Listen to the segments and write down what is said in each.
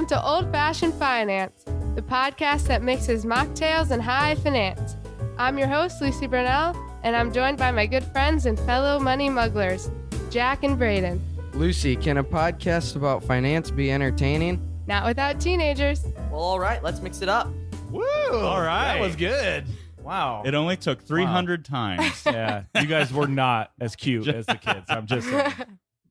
Welcome to Old Fashioned Finance, the podcast that mixes mocktails and high finance. I'm your host, Lucy Brunell, and I'm joined by my good friends and fellow money mugglers, Jack and Braden. Lucy, can a podcast about finance be entertaining? Not without teenagers. Well, all right, let's mix it up. Woo! All right. That was good. Wow. It only took 300 times. Yeah, you guys were not as cute as the kids. I'm just saying.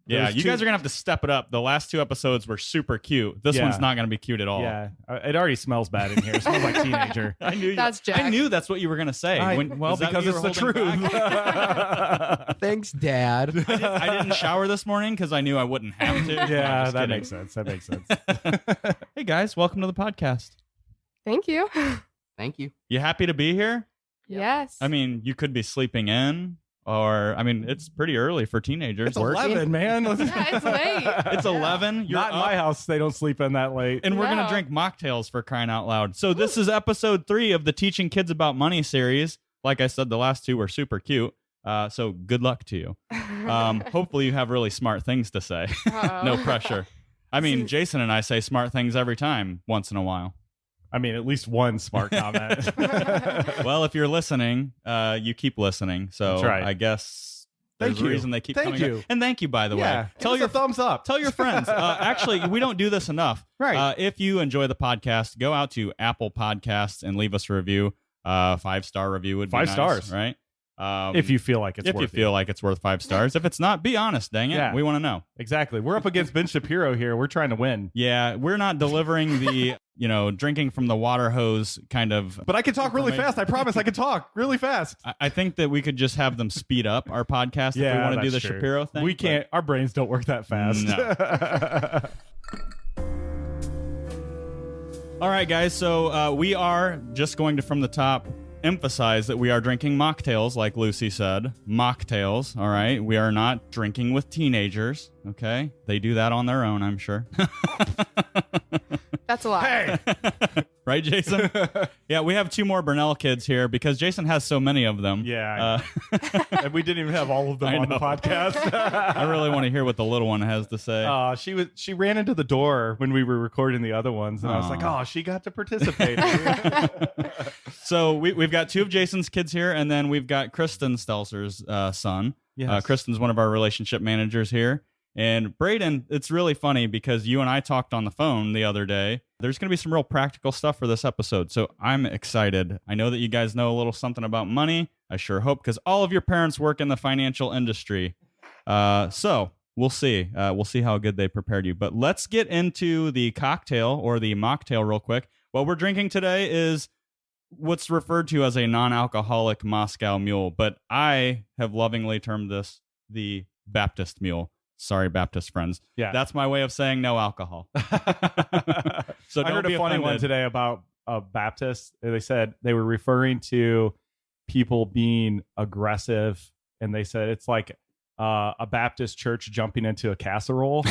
Yeah, Those you two- guys are going to have to step it up. The last two episodes were super cute. This Yeah. one's not going to be cute at all. Yeah, it already smells bad in here. It smells like teenager. I knew That's Jack. I knew that's what you were going to say. Well, was that because me it's you the were holding truth. back? Thanks, Dad. I didn't shower this morning because I knew I wouldn't have to. Yeah, Just that kidding. makes sense. That makes sense. Hey guys, welcome to the podcast. Thank you. Thank you. You happy to be here? Yes. I mean, you could be sleeping in, or I mean, it's pretty early for teenagers. It's 11, man. yeah, it's late. It's 11. You're Not in up. my house. They don't sleep in that late. And we're going No. to drink mocktails for crying out loud. So this is episode 3 of the Teaching Kids About Money series. Like I said, the last 2 were super cute. So good luck to you. Hopefully you have really smart things to say. Uh-oh. No pressure. I mean, Jason and I say smart things every time, once in a while. I mean, at least one smart comment. Well, if you're listening, you keep listening. So That's right. I guess there's Thank a you. reason they keep Thank coming you. back. And thank you, by the Yeah, way. tell your thumbs up. Tell your friends. Actually, we don't do this enough. Right. If you enjoy the podcast, go out to Apple Podcasts and leave us a review. 5-star review would be 5 nice, stars. right? If you feel like it's if worth you feel it. like it's worth 5 stars. If it's not, be honest. Dang it, Yeah. we want to know. Exactly. We're up against Ben Shapiro here. We're trying to win. Yeah, we're not delivering the drinking from the water hose kind of. But I can talk really fast. I promise I can talk really fast. I think that we could just have them speed up our podcast if we want to do the that's true. Shapiro thing. We but- can't. Our brains don't work that fast. No. All right, guys. So we are just going to, from the top, emphasize that we are drinking mocktails, like Lucy said. Mocktails, all right? We are not drinking with teenagers, okay? They do that on their own, I'm sure. That's a lot. Hey. Right, Jason? Yeah, we have 2 more Burnell kids here because Jason has so many of them. Yeah. And we didn't even have all of them I on the know. podcast. I really want to hear what the little one has to say. She ran into the door when we were recording the other ones, and I was like, Aw. oh, she got to participate. So we've got 2 of Jason's kids here, and then we've got Kristen Stelzer's son. Yes. Kristen's one of our relationship managers here. And Braden, it's really funny because you and I talked on the phone the other day. There's going to be some real practical stuff for this episode. So I'm excited. I know that you guys know a little something about money. I sure hope, because all of your parents work in the financial industry. So we'll see. We'll see how good they prepared you. But let's get into the cocktail or the mocktail real quick. What we're drinking today is what's referred to as a non-alcoholic Moscow Mule, but I have lovingly termed this the Baptist Mule. Sorry, Baptist friends. Yeah. That's my way of saying no alcohol. So I heard don't a be funny one offended. today about Baptists. They said they were referring to people being aggressive, and they said it's like a Baptist church jumping into a casserole.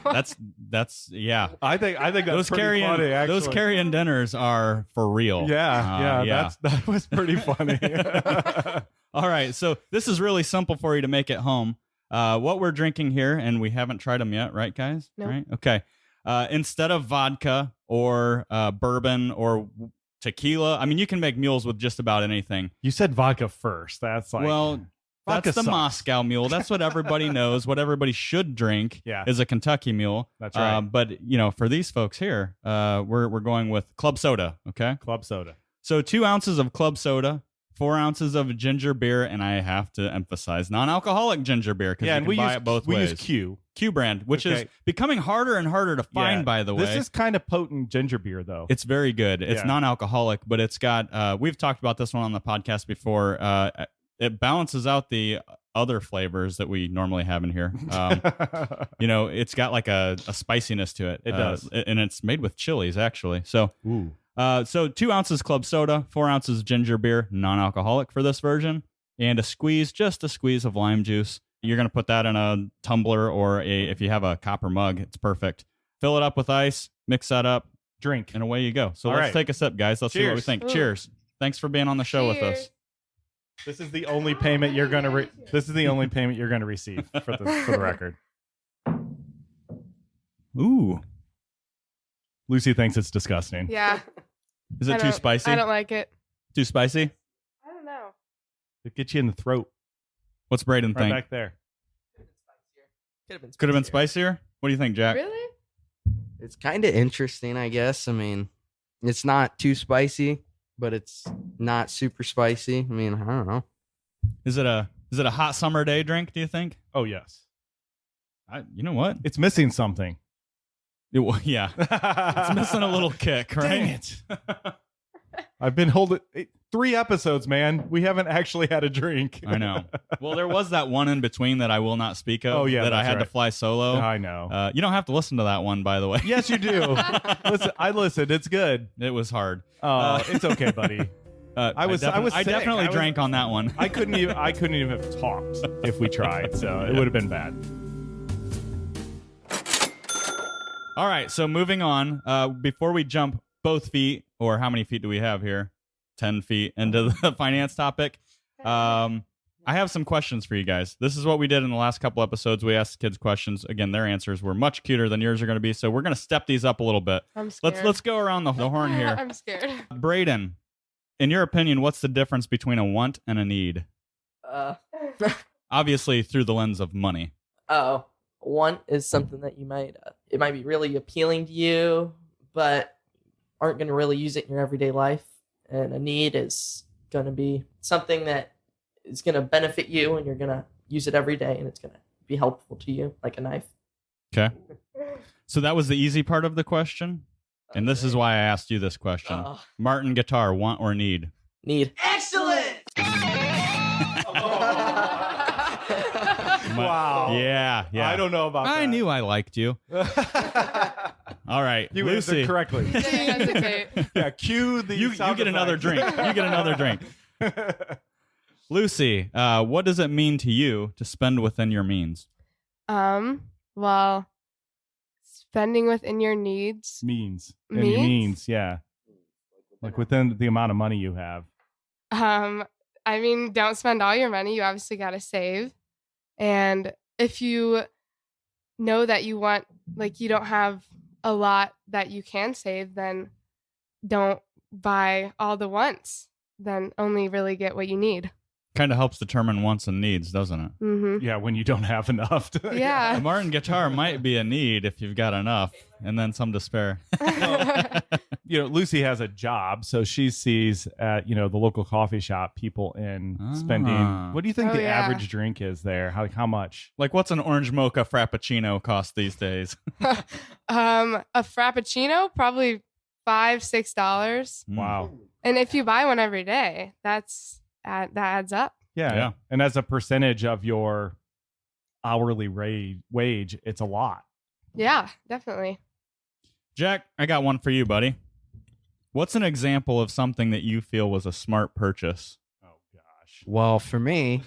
That's yeah. I think that's Those pretty carrying funny. Actually. those carrying dinners are for real. Yeah, that was pretty funny. All right, so this is really simple for you to make at home. What we're drinking here, and we haven't tried them yet, right, guys? No. Right? Okay. Instead of vodka or bourbon or tequila, I mean, you can make mules with just about anything. You said vodka first. That's like Well, vodka that's the sucks. Moscow Mule. That's what everybody knows. What everybody should drink Yeah. is a Kentucky Mule. That's right. But for these folks here, we're going with club soda. Okay. club soda. So 2 ounces of club soda, 4 ounces of ginger beer, and I have to emphasize non-alcoholic ginger beer because you and can we buy use it both we ways. use Q. Q brand, which is Okay. becoming harder and harder to find. Yeah. By the way, This is kind of potent ginger beer, though. it's very good. It's Yeah. non-alcoholic, but it's got. We've talked about this one on the podcast before. It balances out the other flavors that we normally have in here. It's got like a spiciness to it. It does. And it's made with chilies actually. So. Ooh. So 2 ounces club soda, 4 ounces ginger beer, non-alcoholic for this version, and just a squeeze of lime juice. You're going to put that in a tumbler or if you have a copper mug, it's perfect. Fill it up with ice, mix that up, Drink. and away you go. So All let's right. take a sip, guys. Let's see what we Cheers. think. Ooh. Cheers. Thanks for being on the show with us. Cheers. This is the only payment you're going to. This is the only payment you're going to receive for the record. Ooh. Lucy thinks it's disgusting. Yeah. Is it too spicy? I don't like it. Too spicy? I don't know. It gets you in the throat. What's Braden Right think? back there. Could have been spicier? What do you think, Jack? Really? It's kind of interesting, I guess. I mean, it's not too spicy, but it's not super spicy. I mean, I don't know. Is it a hot summer day drink, do you think? Oh, yes. You know what? It's missing something. Yeah. It's missing a little kick, right? Dang it. I've been holding 3 episodes, man. We haven't actually had a drink. I know. Well, there was that one in between that I will not speak of. Oh, yeah, that I that's had to right. fly solo. I know. You don't have to listen to that one, by the way. Yes, you do. I listened. It's good. It was hard. It's okay, buddy. I was definitely sick. drank on that one. I couldn't even have talked if we tried, so it would have been bad. All right, so moving on. Before we jump both feet, or how many feet do we have here? 10 feet into the finance topic. I have some questions for you guys. This is what we did in the last couple episodes. We asked kids questions. Again, their answers were much cuter than yours are going to be, so we're going to step these up a little bit. I'm scared. Let's go around the horn here. I'm scared. Braden, in your opinion, what's the difference between a want and a need? Obviously, through the lens of money. Want is something that you might it might be really appealing to you, but aren't going to really use it in your everyday life. And a need is going to be something that is going to benefit you, and you're going to use it every day, and it's going to be helpful to you, like a knife. Okay. So that was the easy part of the question, and this is why I asked you this question. Martin guitar, want or need? Need. Excellent. Wow. Yeah. I don't know about that. I knew I liked you. All right, You Lucy. answered correctly. Didn't hesitate. Yeah, cue the You sound get another effect. drink. You get another drink. Lucy, what does it mean to you to spend within your means? Well, spending within your needs. Means. Means? Yeah. Like within the amount of money you have. I mean, don't spend all your money. You obviously got to save. And if you know that you want, like, you don't have a lot that you can save, then don't buy all the wants. Then only really get what you need. Kind of helps determine wants and needs, doesn't it? Mm-hmm. Yeah, when you don't have enough. Yeah. A Martin guitar might be a need if you've got enough, and then some to spare. Lucy has a job, so she sees at, the local coffee shop people in spending. What do you think Oh, the yeah. average drink is there? How much? Like, what's an orange mocha frappuccino cost these days? A Frappuccino, probably $5-6. Wow. And if you buy one every day, that adds up. Yeah. And as a percentage of your hourly wage, it's a lot. Yeah, definitely. Jack, I got one for you, buddy. What's an example of something that you feel was a smart purchase? Oh, gosh. Well, for me,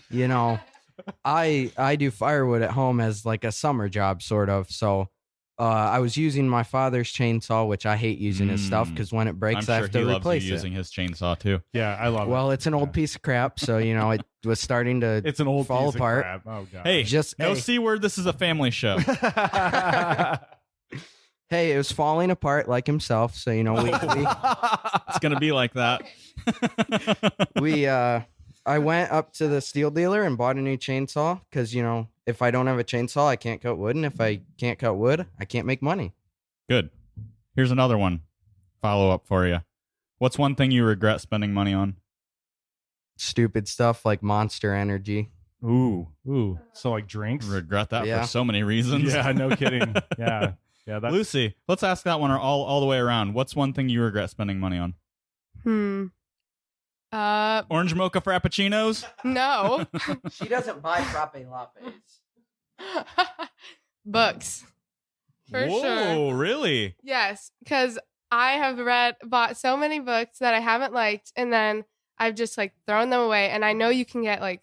I do firewood at home as like a summer job, sort of. So I was using my father's chainsaw, which I hate using his stuff because when it breaks, I'm I sure have he to loves replace you it. using his chainsaw, too. Yeah, I love it. Well, it's an old piece of crap, so it was starting to It's an old fall piece apart. Of crap. Oh, God. Hey, no hey. C word. This is a family show. Hey, it was falling apart like himself, so It's going to be like that. I went up to the steel dealer and bought a new chainsaw because if I don't have a chainsaw, I can't cut wood, and if I can't cut wood, I can't make money. Good. Here's another one. Follow up for you. What's one thing you regret spending money on? Stupid stuff like Monster Energy. Ooh. So like drinks? Regret that Yeah. for so many reasons. Yeah, no kidding. Yeah. That's Lucy, let's ask that one all the way around. What's one thing you regret spending money on? Orange mocha frappuccinos? No. She doesn't buy frappe lattes. Books. For Whoa, sure. really? Yes, because I have bought so many books that I haven't liked, and then I've just like thrown them away. And I know you can get like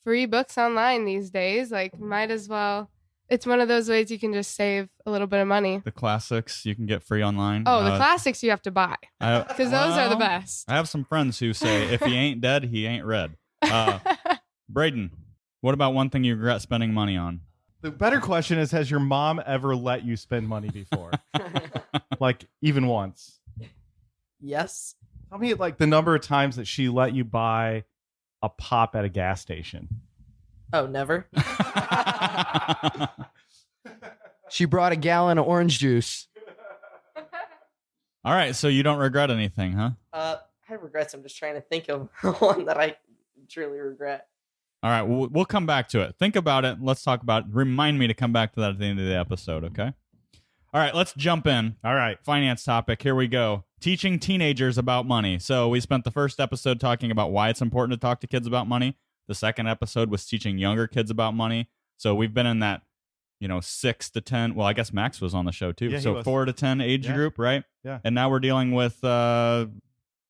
free books online these days. Like, might as well. It's one of those ways you can just save a little bit of money. The classics you can get free online. Oh, the classics you have to buy because those are the well, best. I have some friends who say if he ain't dead, he ain't red. Braden, what about one thing you regret spending money on? The better question is, has your mom ever let you spend money before? Like even once. Yes. Tell me like the number of times that she let you buy a pop at a gas station. Oh, never. She brought a gallon of orange juice. All right, so you don't regret anything, huh? I have regrets. I'm just trying to think of one that I truly regret. All right, we'll come back to it. Think about it. Let's talk about it. Remind me to come back to that at the end of the episode, okay? All right, let's jump in. All right. Finance topic. Here we go. Teaching teenagers about money. So we spent the first episode talking about why it's important to talk to kids about money. The second episode was teaching younger kids about money. So we've been in that, 6 to 10. Well, I guess Max was on the show too. Yeah, he so was. 4 to 10 age Yeah. group, right? Yeah. And now we're dealing with like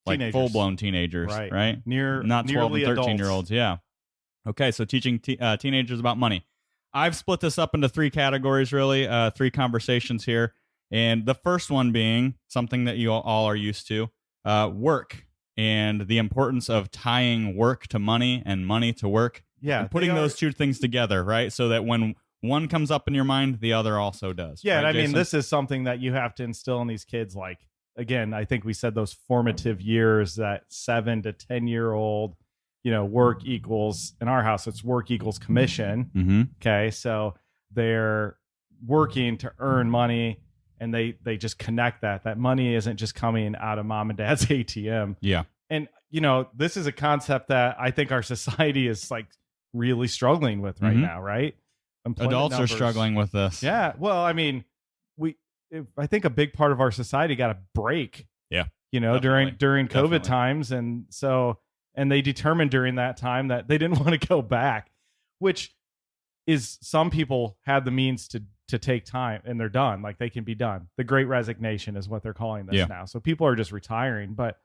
Teenagers. full-blown teenagers, right? Not 12 nearly and 13 adults. year olds. Yeah. Okay, so teaching teenagers about money. I've split this up into 3 categories, really, 3 conversations here. And the first one being something that you all are used to, work and the importance of tying work to money and money to work. Yeah. And putting those 2 things together, right? So that when one comes up in your mind, the other also does. Yeah, right, and I mean, Jason? this is something that you have to instill in these kids. Like, again, I think we said those formative years, that 7 to 10-year-old, work equals, in our house, it's work equals commission. Mhm. Okay, so they're working to earn money, and they just connect that money isn't just coming out of mom and dad's ATM. Yeah. And, this is a concept that I think our society is like really struggling with right Mhm. now, right? Employment Adults numbers. are struggling with this. Yeah. Well, I mean, I think a big part of our society got a break. Yeah, during definitely. COVID times, and they determined during that time that they didn't want to go back, which is some people had the means to take time and they're done. Like they can be done. The Great Resignation is what they're calling this now. So people are just retiring. But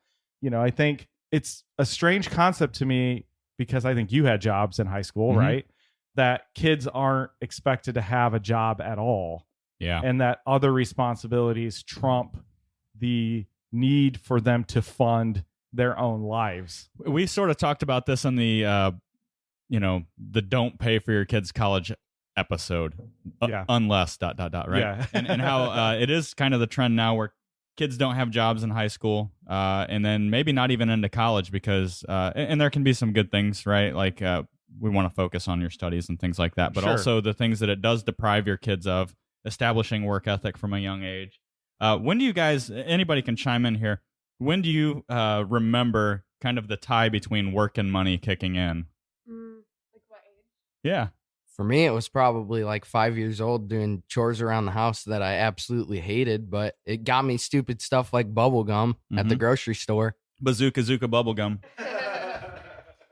I think it's a strange concept to me because I think you had jobs in high school, Mhm. right? That kids aren't expected to have a job at all. Yeah. And that other responsibilities trump the need for them to fund their own lives. We sort of talked about this in the the don't pay for your kids college episode. Yeah. Unless ... right? Yeah. and how it is kind of the trend now where kids don't have jobs in high school, and then maybe not even into college because and there can be some good things, right? Like we want to focus on your studies and things like that, but Sure. also the things that it does deprive your kids of, establishing work ethic from a young age. When do you guys, anybody can chime in here, when do you remember kind of the tie between work and money kicking in? Like what age? Yeah. For me, it was probably like 5 years old doing chores around the house that I absolutely hated, but it got me stupid stuff like bubble gum at the Mhm. grocery store. Bazooka Zooka bubblegum.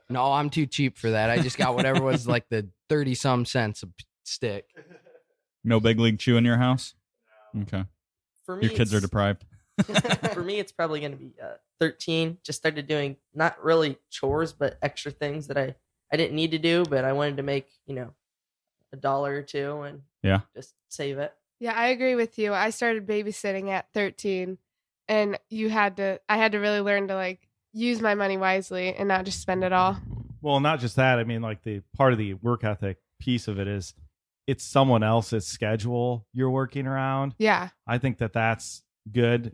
No, I'm too cheap for that. I just got whatever was like the 30-some cents a stick. No big league chew in your house? Okay. For me, Your kids are it's- deprived. For me, it's probably going to be 13. Just started doing not really chores, but extra things that I didn't need to do, but I wanted to make, $1 or $2 and Yeah. just save it. Yeah, I agree with you. I started babysitting at 13, and I had to really learn to like use my money wisely and not just spend it all. Well, not just that. I mean, like the part of the work ethic piece of it is it's someone else's schedule you're working around. Yeah. I think that's good.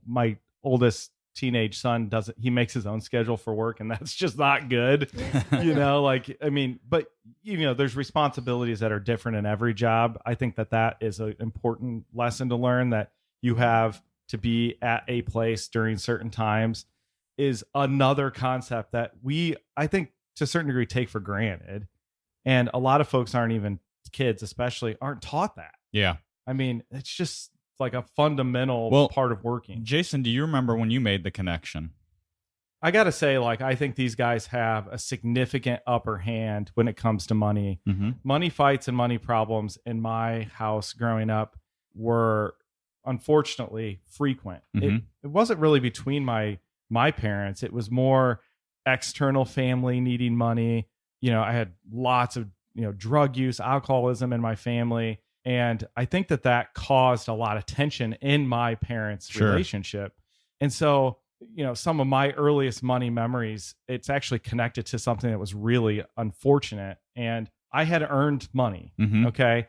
My oldest teenage son he makes his own schedule for work, and that's just not good. But there's responsibilities that are different in every job. I think that is an important lesson to learn, that you have to be at a place during certain times is another concept that I think to a certain degree take for granted. And a lot of folks kids especially aren't taught that. Yeah. I mean, it's just like a fundamental part of working. Jason, do you remember when you made the connection? I got to say, I think these guys have a significant upper hand when it comes to money. Mm-hmm. Money fights and money problems in my house growing up were unfortunately frequent. Mhm. It wasn't really between my parents. It was more external family needing money. I had lots of, drug use, alcoholism in my family. And I think that caused a lot of tension in my parents' relationship. And so, some of my earliest money memories, it's actually connected to something that was really unfortunate. And I had earned money. Mhm. Okay.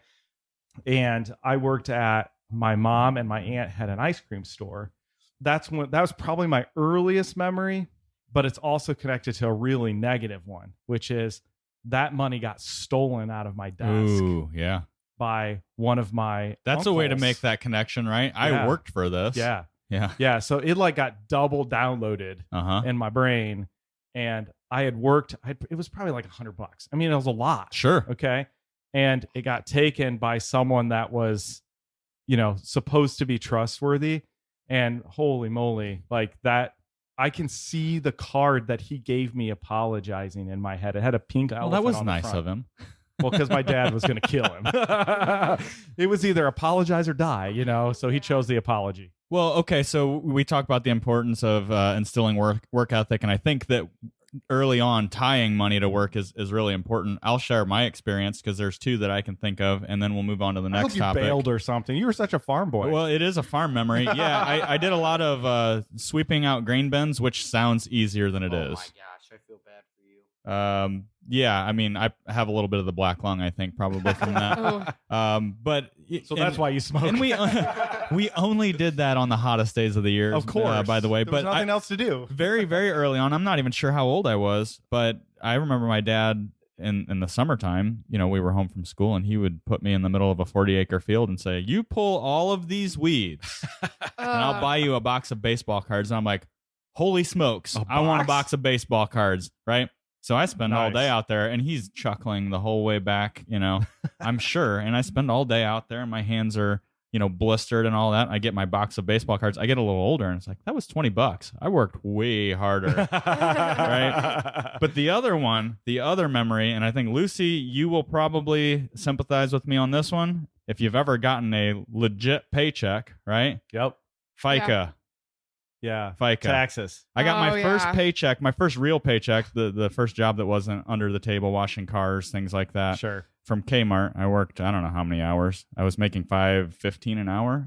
And I worked at my mom and my aunt had an ice cream store. That was probably my earliest memory, but it's also connected to a really negative one, which is that money got stolen out of my desk. Ooh, yeah. By one of my That's a way to uncles. make that connection, right? I Yeah. worked for this. Yeah. Yeah. Yeah. So it like got double downloaded Uh-huh. in my brain. And I had worked, it was probably like $100. I mean, it was a lot. Sure. Okay. And it got taken by someone that was, supposed to be trustworthy. And holy moly, like that, I can see the card that he gave me apologizing in my head. It had a pink Well, elephant that was on the nice front. of him. Well, because my dad was going to kill him. It was either apologize or die, so he chose the apology. Well, okay, so we talked about the importance of instilling work ethic, and I think that early on, tying money to work is really important. I'll share my experience because there's two that I can think of, and then we'll move on to the I next hope you topic. bailed or something. You were such a farm boy. Well, it is a farm memory. Yeah, I did a lot of sweeping out grain bins, which sounds easier than it is. Oh my gosh, I feel bad for you. Yeah, I mean, I have a little bit of the black lung, I think, probably from that. But so that's why you smoke. And we only did that on the hottest days of the year, of course. by the way. There was but nothing else to do. Very, very early on, I'm not even sure how old I was, but I remember my dad in the summertime. We were home from school, and he would put me in the middle of a 40-acre field and say, "You pull all of these weeds, and I'll buy you a box of baseball cards." And I'm like, "Holy smokes! I want a box of baseball cards!" Right? So I spend all day out there, and he's chuckling the whole way back, I'm sure. And I spend all day out there, and my hands are, blistered and all that. I get my box of baseball cards. I get a little older, and it's like, that was $20. I worked way harder, right? But the other memory, and I think, Lucy, you will probably sympathize with me on this one. If you've ever gotten a legit paycheck, right? Yep. FICA. Yeah. FICA. Taxes. I got my first yeah. paycheck, my first real paycheck, the first job that wasn't under the table washing cars, things like that. Sure. From Kmart. I worked, I don't know how many hours. I was making $5.15 an hour.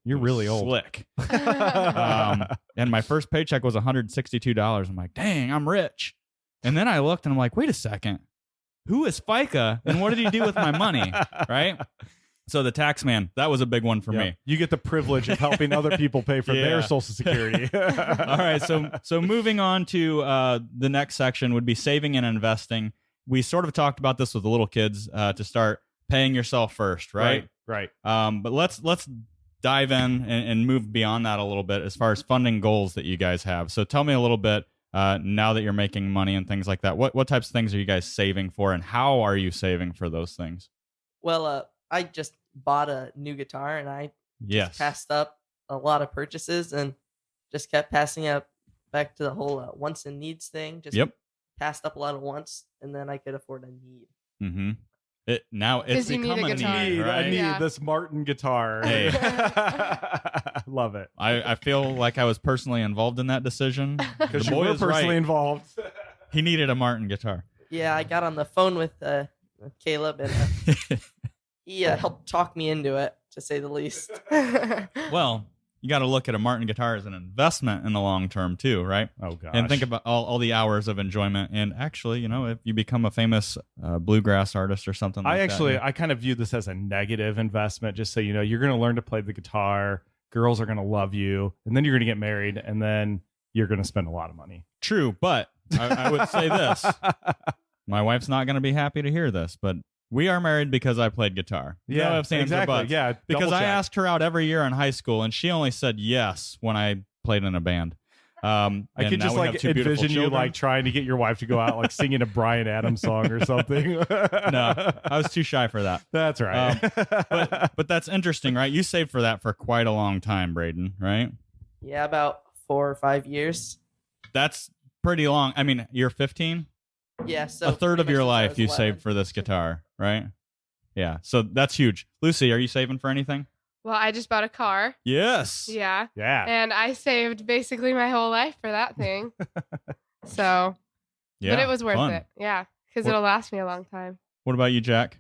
You're really old. Slick. And my first paycheck was $162. I'm like, dang, I'm rich. And then I looked and I'm like, wait a second. Who is FICA and what did he do with my money? Right? So the tax man, that was a big one for me. You get the privilege of helping other people pay for their Social Security. All right, so moving on to the next section would be saving and investing. We sort of talked about this with the little kids to start paying yourself first, right? Right. But let's dive in and move beyond that a little bit as far as funding goals that you guys have. So tell me a little bit now that you're making money and things like that. What types of things are you guys saving for, and how are you saving for those things? Well, I just bought a new guitar, and I just passed up a lot of purchases and just kept passing up back to the whole wants and needs thing. Just passed up a lot of wants, and then I could afford a need. Mm-hmm. Now it's 'Cause you need become a a guitar. need, right? I need Yeah. this Martin guitar. Hey. Love it. I feel like I was personally involved in that decision. Because The you boy were is personally right. involved. He needed a Martin guitar. Yeah, I got on the phone with Caleb, and he helped talk me into it, to say the least. Well, you got to look at a Martin guitar as an investment in the long term too, right? Oh, gosh. And think about all the hours of enjoyment. And actually, if you become a famous bluegrass artist or something like that. I kind of view this as a negative investment, just so you know. You're going to learn to play the guitar. Girls are going to love you. And then you're going to get married. And then you're going to spend a lot of money. True, but I would say this. My wife's not going to be happy to hear this, but we are married because I played guitar. Yeah, no ifs, ands, or exactly. buts. Yeah, Because double I check. asked her out every year in high school, and she only said yes when I played in a band. I could just like envision you like trying to get your wife to go out like singing a Bryan Adams song or something. No, I was too shy for that. That's right. But that's interesting, right? You saved for that for quite a long time, Braden, right? Yeah, about 4 or 5 years. That's pretty long. I mean, you're 15. Yeah, so A third of pretty your much since I life was you 11. saved for this guitar, right? Yeah, so that's huge. Lucy, are you saving for anything? Well, I just bought a car. Yes. Yeah. Yeah. And I saved basically my whole life for that thing. So, Yeah. but it was worth fun. it. Yeah. Because What- it'll last me a long time. What about you, Jack?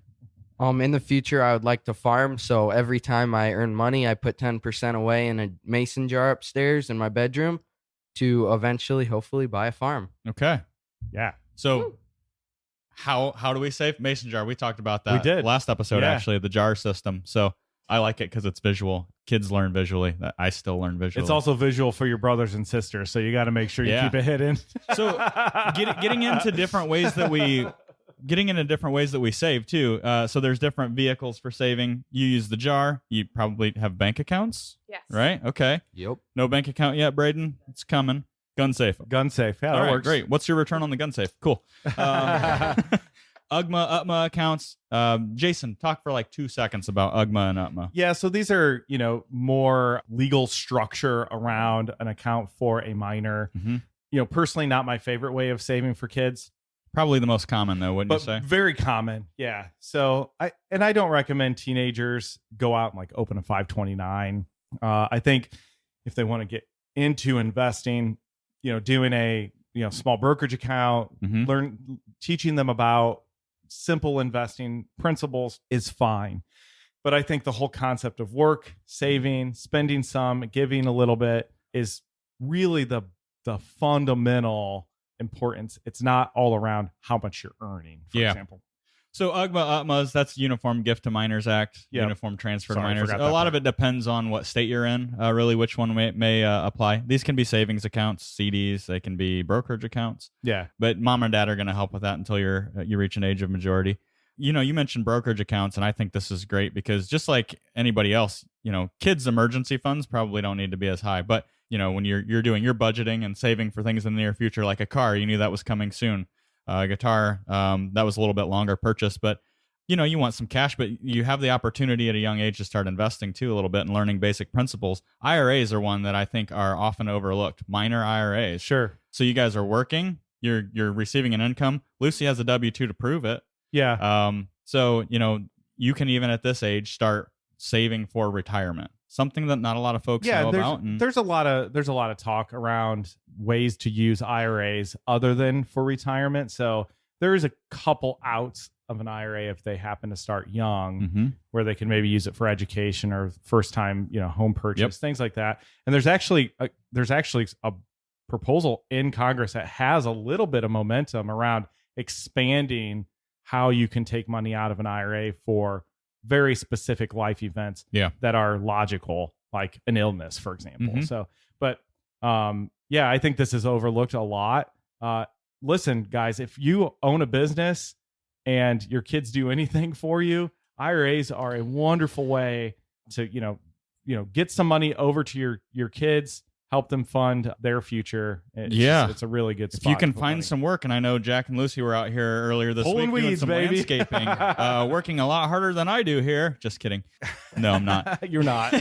In the future, I would like to farm. So every time I earn money, I put 10% away in a mason jar upstairs in my bedroom to eventually, hopefully, buy a farm. Okay. Yeah. So how do we save mason jar? We talked about that We did. last episode, Yeah. actually, the jar system. So I like it because it's visual. Kids learn visually. I still learn visually. It's also visual for your brothers and sisters, so you got to make sure you keep it hidden. So getting into different ways that we save too. So there's different vehicles for saving. You use the jar. You probably have bank accounts. Yes. Right? Okay. Yep. No bank account yet, Braden? It's coming. Gun safe. Gun safe. Yeah, All that right, works. great. What's your return on the gun safe? Cool. UGMA, UTMA accounts. Jason, talk for like 2 seconds about UGMA and UTMA. Yeah, so these are, more legal structure around an account for a minor. Mm-hmm. Personally, not my favorite way of saving for kids, Probably the most common though, wouldn't but you say? very common. Yeah. So I don't recommend teenagers go out and like open a 529. I think if they want to get into investing, doing a small brokerage account, Mhm. teaching them about simple investing principles is fine. But I think the whole concept of work, saving, spending some, giving a little bit is really the fundamental importance. It's not all around how much you're earning, for example. So UGMA, UTMAs, that's Uniform Gift to Minors Act, Yep. Uniform Transfer to Sorry, I Minors. forgot A that lot part. of it depends on what state you're in, really which one may apply. These can be savings accounts, CDs, they can be brokerage accounts. Yeah. But mom and dad are going to help with that until you reach an age of majority. You mentioned brokerage accounts, and I think this is great because just like anybody else, kids' emergency funds probably don't need to be as high. But when you're doing your budgeting and saving for things in the near future, like a car, you knew that was coming soon. A guitar, that was a little bit longer purchase, but you want some cash, but you have the opportunity at a young age to start investing too a little bit and learning basic principles. IRAs are one that I think are often overlooked. Minor IRAs. Sure. So you guys are working, you're receiving an income. Lucy has a W-2 to prove it. Yeah. So you can even at this age start saving for retirement. Something that not a lot of folks know about. And there's a lot of talk around ways to use IRAs other than for retirement. So there is a couple outs of an IRA if they happen to start young, Mhm. where they can maybe use it for education or first time, home purchase, Yep. things like that. And there's actually a proposal in Congress that has a little bit of momentum around expanding how you can take money out of an IRA for very specific life events that are logical, like an illness, for example. Mhm. So, but I think this is overlooked a lot. Listen, guys, if you own a business and your kids do anything for you, IRAs are a wonderful way to, get some money over to your kids, help them fund their future. It's a really good spot. If you can to put find money. some work, and I know Jack and Lucy were out here earlier this Pulling week doing weeds, some baby. landscaping, working a lot harder than I do here. Just kidding. No, I'm not. You're not.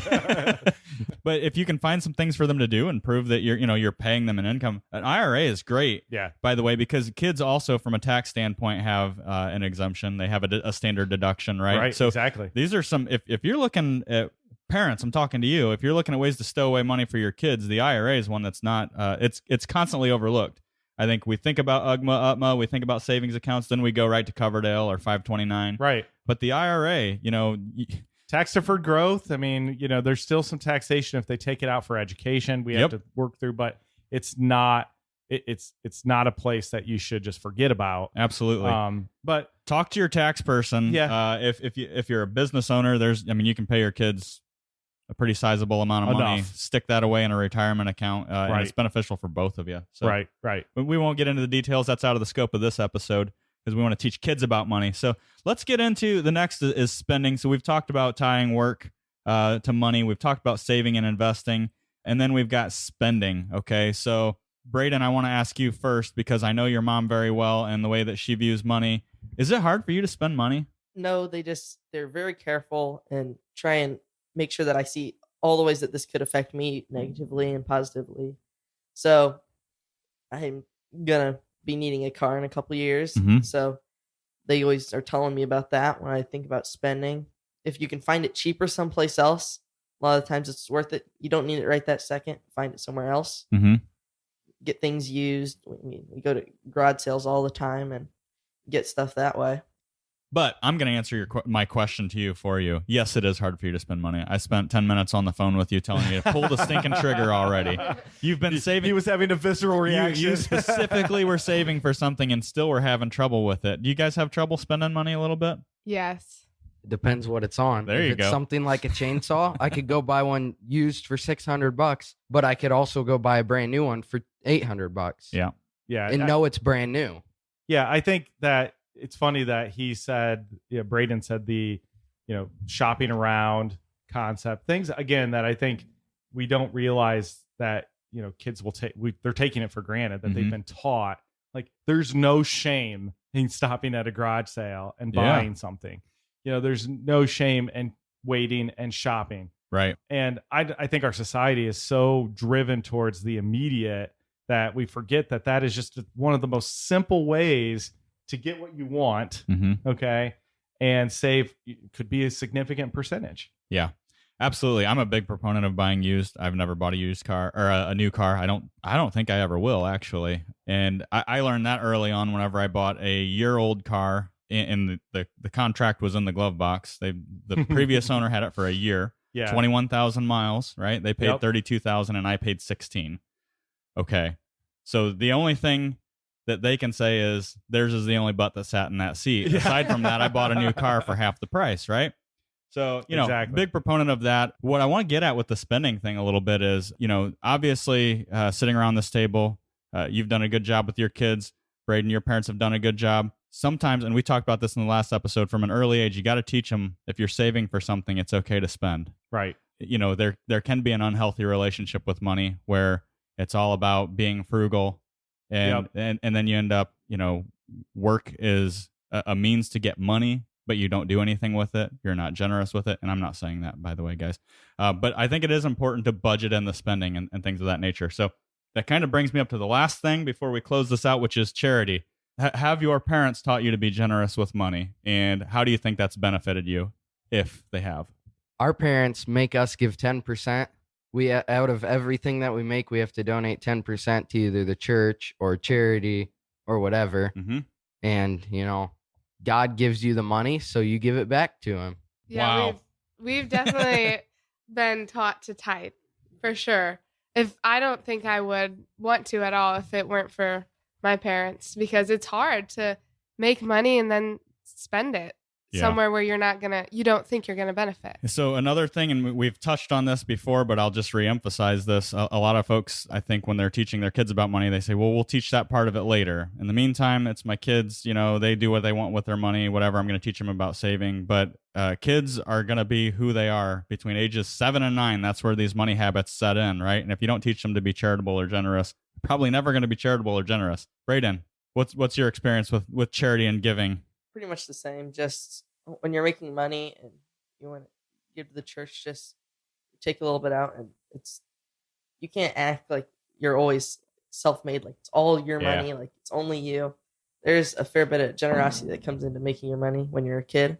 But if you can find some things for them to do and prove that you're paying them an income, an IRA is great. Yeah. By the way, because kids also, from a tax standpoint, have an exemption. They have a standard deduction, right? Right. So exactly. these are some. If you're looking at parents, I'm talking to you. If you're looking at ways to stow away money for your kids, the IRA is one that's not. It's constantly overlooked. I think we think about UGMA, UTMA, we think about savings accounts, then we go right to Coverdale or 529. Right. But the IRA, Tax deferred growth. I mean, there's still some taxation if they take it out for education. We have to work through, but it's not. It's not a place that you should just forget about. absolutely. But Talk to your tax person. Yeah. If you're a business owner, you can pay your kids a pretty sizable amount of money. Enough. Stick that away in a retirement account, and Right. it's beneficial for both of you. So right. we won't get into the details. That's out of the scope of this episode because we want to teach kids about money. So let's get into the next is spending. So we've talked about tying work to money. We've talked about saving and investing, and then we've got spending. Okay, so Braden, I want to ask you first because I know your mom very well and the way that she views money. Is it hard for you to spend money? No, they're very careful and try and make sure that I see all the ways that this could affect me negatively and positively. So I'm gonna be needing a car in a couple years. Mhm. So they always are telling me about that when I think about spending. If you can find it cheaper someplace else, a lot of times it's worth it. You don't need it right that second. Find it somewhere else. Mm-hmm. Get things used. We go to garage sales all the time and get stuff that way. But I'm going to answer my question to you for you. Yes, it is hard for you to spend money. I spent 10 minutes on the phone with you telling you to pull the stinking trigger already. You've been saving. He was having a visceral reaction. You specifically were saving for something and still were having trouble with it. Do you guys have trouble spending money a little bit? Yes. It depends what it's on. There if you it's go. something like a chainsaw, I could go buy one used for $600, but I could also go buy a brand new one for $800. Yeah. Yeah. And know it's brand new. Yeah, I think that it's funny that he said, Braden said the, shopping around concept, things again that I think we don't realize that, kids will they're taking it for granted that they've been taught. Like, there's no shame in stopping at a garage sale and buying something. There's no shame in waiting and shopping. Right. And I think our society is so driven towards the immediate that we forget that is just one of the most simple ways to get what you want. Okay. And save could be a significant percentage. Yeah. Absolutely. I'm a big proponent of buying used. I've never bought a used car or a new car. I don't think I ever will, actually. And I learned that early on whenever I bought a year-old car, and the contract was in the glove box. The previous owner had it for a year. Yeah. 21,000 miles, right? They paid 32,000 and I paid 16. Okay. So the only thing that they can say is theirs is the only butt that sat in that seat. Yeah. Aside from that, I bought a new car for half the price, right? So, Exactly. big proponent of that. What I want to get at with the spending thing a little bit is, obviously sitting around this table, you've done a good job with your kids. Braden, your parents have done a good job. Sometimes, and we talked about this in the last episode, from an early age, you got to teach them, if you're saving for something, it's okay to spend. Right. There can be an unhealthy relationship with money where it's all about being frugal. And then you end up, work is a means to get money, but you don't do anything with it. You're not generous with it. And I'm not saying that, by the way, guys. But I think it is important to budget in the spending and things of that nature. So that kind of brings me up to the last thing before we close this out, which is charity. Have your parents taught you to be generous with money? And how do you think that's benefited you, if they have? Our parents make us give 10%. Out of everything that we make, we have to donate 10% to either the church or charity or whatever. And, God gives you the money, so you give it back to him. Yeah, Wow. we've definitely been taught to tithe, for sure. I don't think I would want to at all if it weren't for my parents, because it's hard to make money and then spend it somewhere where you don't think you're gonna benefit. So another thing, and we've touched on this before, but I'll just reemphasize this. A lot of folks, I think, when they're teaching their kids about money, they say, well, we'll teach that part of it later. In the meantime, it's my kids, they do what they want with their money, whatever. I'm going to teach them about saving. But kids are going to be who they are between ages 7 and 9. That's where these money habits set in, right? And if you don't teach them to be charitable or generous, you're probably never going to be charitable or generous. Braden, what's your experience with charity and giving? Pretty much the same. Just when you're making money and you want to give to the church, just take a little bit out, and you can't act like you're always self-made, like it's all your money, like it's only you. There's a fair bit of generosity that comes into making your money when you're a kid,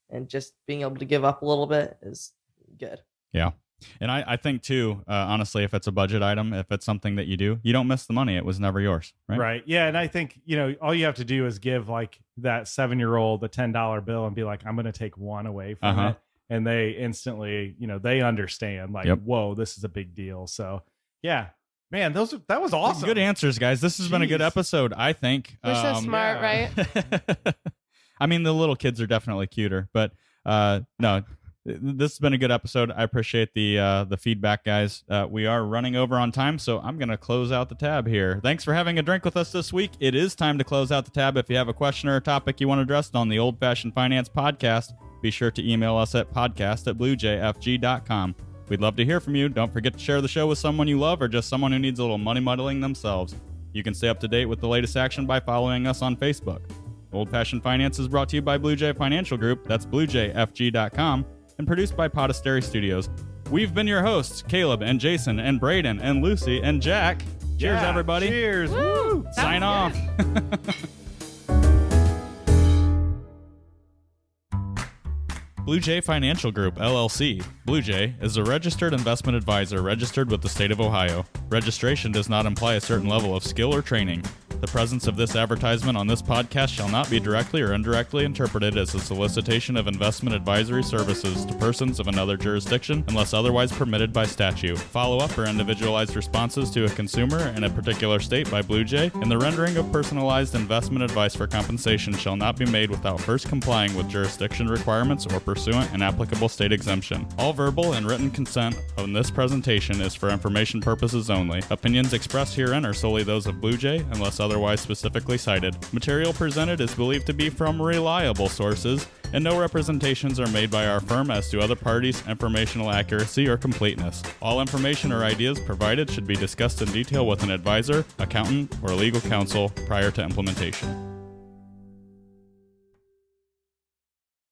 and just being able to give up a little bit is good. Yeah. And I think too, honestly, if it's a budget item, if it's something that you do, you don't miss the money. It was never yours, right? Right. Yeah. And I think, all you have to do is give like that 7-year-old a $10 bill and be like, I'm going to take one away from it. And they instantly, they understand like, whoa, this is a big deal. So yeah, man, that was awesome. Good answers, guys. This has been a good episode, I think. We're so smart, right? I mean, the little kids are definitely cuter, but no. This has been a good episode. I appreciate the feedback, guys. We are running over on time, so I'm going to close out the tab here. Thanks for having a drink with us this week. It is time to close out the tab. If you have a question or a topic you want addressed on the Old Fashioned Finance Podcast, be sure to email us at podcast@bluejfg.com. We'd love to hear from you. Don't forget to share the show with someone you love or just someone who needs a little money muddling themselves. You can stay up to date with the latest action by following us on Facebook. Old Fashioned Finance is brought to you by Blue Jay Financial Group. That's bluejfg.com. And produced by Podastery Studios. We've been your hosts, Caleb and Jason and Braden and Lucy and Jack. Cheers, everybody. Cheers. Woo! Sign off. Blue Jay Financial Group, LLC. Blue Jay is a registered investment advisor registered with the state of Ohio. Registration does not imply a certain level of skill or training. The presence of this advertisement on this podcast shall not be directly or indirectly interpreted as a solicitation of investment advisory services to persons of another jurisdiction unless otherwise permitted by statute. Follow-up or individualized responses to a consumer in a particular state by Blue Jay and the rendering of personalized investment advice for compensation shall not be made without first complying with jurisdiction requirements or pursuant an applicable state exemption. All verbal and written consent on this presentation is for information purposes only. Opinions expressed herein are solely those of Blue Jay unless otherwise specifically cited. Material presented is believed to be from reliable sources, and no representations are made by our firm as to other parties' informational accuracy or completeness. All information or ideas provided should be discussed in detail with an advisor, accountant, or legal counsel prior to implementation.